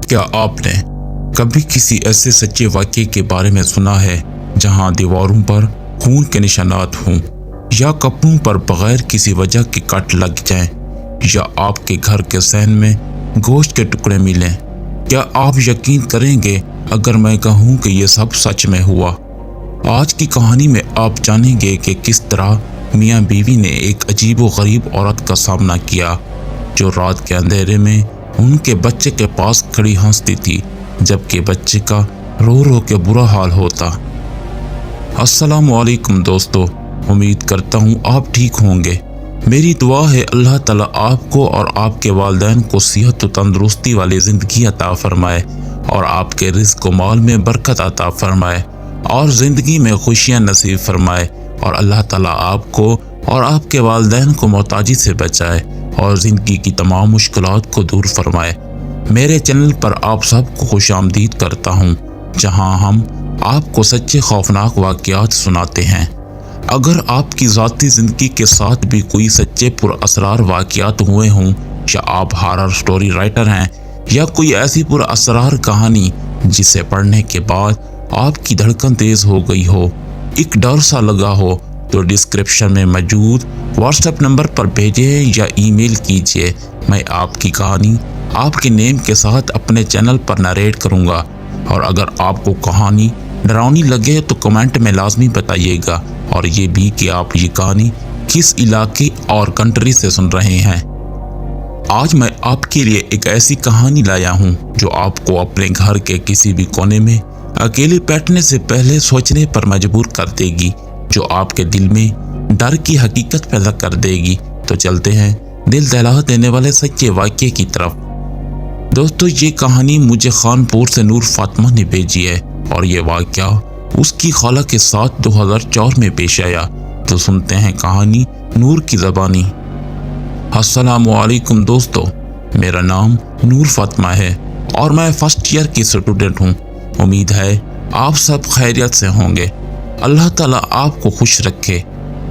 کیا آپ نے کبھی کسی ایسے سچے واقعے کے بارے میں سنا ہے جہاں دیواروں پر خون کے نشانات ہوں، یا کپڑوں پر بغیر کسی وجہ کے کٹ لگ جائیں، یا آپ کے گھر کے صحن میں گوشت کے ٹکڑے ملیں؟ کیا آپ یقین کریں گے اگر میں کہوں کہ یہ سب سچ میں ہوا؟ آج کی کہانی میں آپ جانیں گے کہ کس طرح میاں بیوی نے ایک عجیب و غریب عورت کا سامنا کیا جو رات کے اندھیرے میں ان کے بچے کے پاس کھڑی ہنستی تھی جبکہ بچے کا رو رو کے برا حال ہوتا۔ السلام علیکم دوستو، امید کرتا ہوں آپ ٹھیک ہوں گے۔ میری دعا ہے اللہ تعالیٰ آپ کو اور آپ کے والدین کو صحت و تندرستی والی زندگی عطا فرمائے اور آپ کے رزق و مال میں برکت عطا فرمائے اور زندگی میں خوشیاں نصیب فرمائے، اور اللہ تعالیٰ آپ کو اور آپ کے والدین کو محتاجی سے بچائے اور زندگی کی تمام مشکلات کو دور فرمائے۔ میرے چینل پر آپ سب کو خوش آمدید کرتا ہوں، جہاں ہم آپ کو سچے خوفناک واقعات سناتے ہیں۔ اگر آپ کی ذاتی زندگی کے ساتھ بھی کوئی سچے پر اسرار واقعات ہوئے ہوں، یا آپ ہارر سٹوری رائٹر ہیں، یا کوئی ایسی پر اسرار کہانی جسے پڑھنے کے بعد آپ کی دھڑکن تیز ہو گئی ہو، ایک ڈر سا لگا ہو، تو ڈسکرپشن میں موجود واٹس ایپ نمبر پر بھیجیں یا ای میل کیجیے۔ میں آپ کی کہانی آپ کے نیم کے ساتھ اپنے چینل پر نریٹ کروں گا، اور اگر آپ کو کہانی ڈراؤنی لگے تو کمنٹ میں لازمی بتائیے گا، اور یہ بھی کہ آپ یہ کہانی کس علاقے اور کنٹری سے سن رہے ہیں۔ آج میں آپ کے لیے ایک ایسی کہانی لایا ہوں جو آپ کو اپنے گھر کے کسی بھی کونے میں اکیلے بیٹھنے سے پہلے سوچنے پر مجبور کر دے گی، جو آپ کے دل میں ڈر کی حقیقت پیدا کر دے گی۔ تو چلتے ہیں دل دہلا دینے والے سچے واقعے کی طرف۔ دوستو، یہ کہانی مجھے خانپور سے نور فاطمہ نے بھیجی ہے، اور یہ واقعہ اس کی خالہ کے ساتھ 2004 میں پیش آیا۔ تو سنتے ہیں کہانی نور کی زبانی۔ السلام علیکم دوستو، میرا نام نور فاطمہ ہے اور میں فرسٹ ایئر کی اسٹوڈنٹ ہوں۔ امید ہے آپ سب خیریت سے ہوں گے۔ اللہ تعالیٰ آپ کو خوش رکھے۔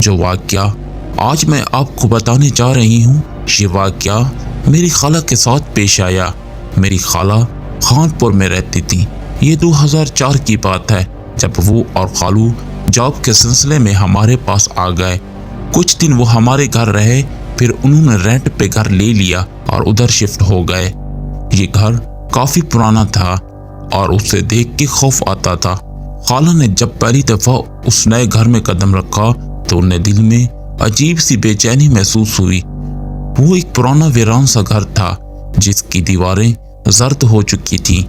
جو واقعہ آج میں آپ کو بتانے جا رہی ہوں، یہ واقعہ میری خالہ کے ساتھ پیش آیا۔ میری خالہ خانپور میں رہتی تھی۔ یہ 2004 کی بات ہے جب وہ اور خالو جاب کے سلسلے میں ہمارے پاس آ گئے۔ کچھ دن وہ ہمارے گھر رہے، پھر انہوں نے رینٹ پہ گھر لے لیا اور ادھر شفٹ ہو گئے۔ یہ گھر کافی پرانا تھا اور اسے دیکھ کے خوف آتا تھا۔ خالہ نے جب پہلی دفعہ اس نئے گھر میں قدم رکھا تو انہیں دل میں عجیب سی بے چینی محسوس ہوئی۔ وہ ایک پرانا ویران سا گھر تھا جس کی دیواریں زرد ہو چکی تھیں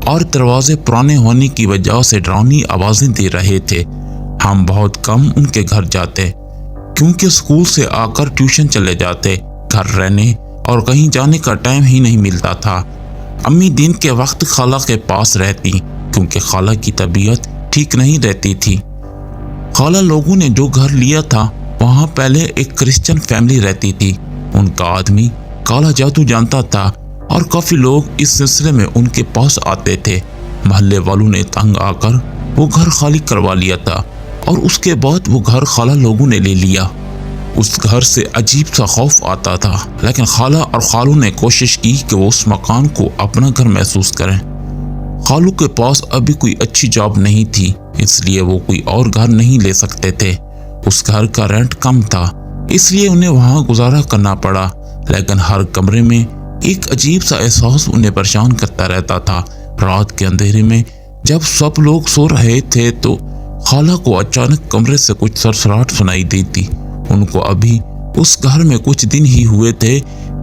اور دروازے پرانے ہونے کی وجہ سے ڈراؤنی آوازیں دے رہے تھے۔ ہم بہت کم ان کے گھر جاتے کیونکہ اسکول سے آ کر ٹیوشن چلے جاتے، گھر رہنے اور کہیں جانے کا ٹائم ہی نہیں ملتا تھا۔ امی دن کے وقت خالہ کے پاس رہتی کیونکہ خالہ کی طبیعت ٹھیک نہیں رہتی تھی۔ خالہ لوگوں نے جو گھر لیا تھا وہاں پہلے ایک کرسچن فیملی رہتی تھی۔ ان کا آدمی کالا جادو جانتا تھا اور کافی لوگ اس سلسلے میں ان کے پاس آتے تھے۔ محلے والوں نے تنگ آ کر وہ گھر خالی کروا لیا تھا اور اس کے بعد وہ گھر خالہ لوگوں نے لے لیا۔ اس گھر سے عجیب سا خوف آتا تھا، لیکن خالہ اور خالو نے کوشش کی کہ وہ اس مکان کو اپنا گھر محسوس کریں۔ خالو کے پاس ابھی کوئی اچھی جاب نہیں تھی، اس لیے وہ کوئی اور گھر نہیں لے سکتے تھے۔ اس گھر کا رینٹ کم تھا، اس لیے انہیں وہاں گزارا کرنا پڑا، لیکن ہر کمرے میں ایک عجیب سا احساس انہیں پریشان کرتا رہتا تھا۔ رات کے اندھیرے میں جب سب لوگ سو رہے تھے تو خالہ کو اچانک کمرے سے کچھ سرسراہٹ سنائی دیتی۔ ان کو ابھی اس گھر میں کچھ دن ہی ہوئے تھے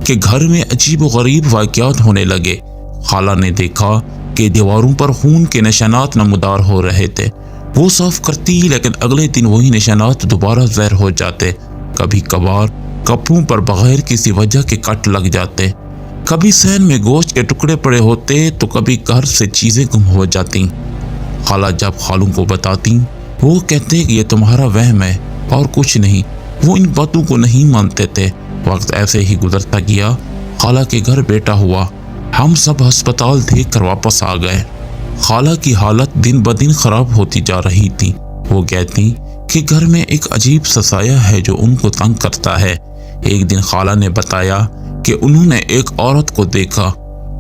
کہ گھر میں عجیب و غریب واقعات ہونے لگے۔ خالہ نے دیکھا کہ دیواروں پر خون کے نشانات نمودار ہو رہے تھے۔ وہ صاف کرتی لیکن اگلے دن وہی نشانات دوبارہ ظاہر ہو جاتے۔ کبھی کبھار کپڑوں پر بغیر کسی وجہ کے کٹ لگ جاتے، کبھی صحن میں گوشت کے ٹکڑے پڑے ہوتے تو کبھی گھر سے چیزیں گم ہو جاتی۔ خالہ جب خالوں کو بتاتی وہ کہتے کہ یہ تمہارا وہم ہے اور کچھ نہیں۔ وہ ان باتوں کو نہیں مانتے تھے۔ وقت ایسے ہی گزرتا گیا۔ خالہ کے گھر بیٹا ہوا۔ ہم سب ہسپتال دیکھ کر واپس آ گئے۔ خالہ کی حالت دن بدن خراب ہوتی جا رہی تھی۔ وہ کہتی کہ گھر میں ایک عجیب سا سایہ ہے جو ان کو تنگ کرتا ہے۔ ایک دن خالہ نے بتایا کہ انہوں نے ایک عورت کو دیکھا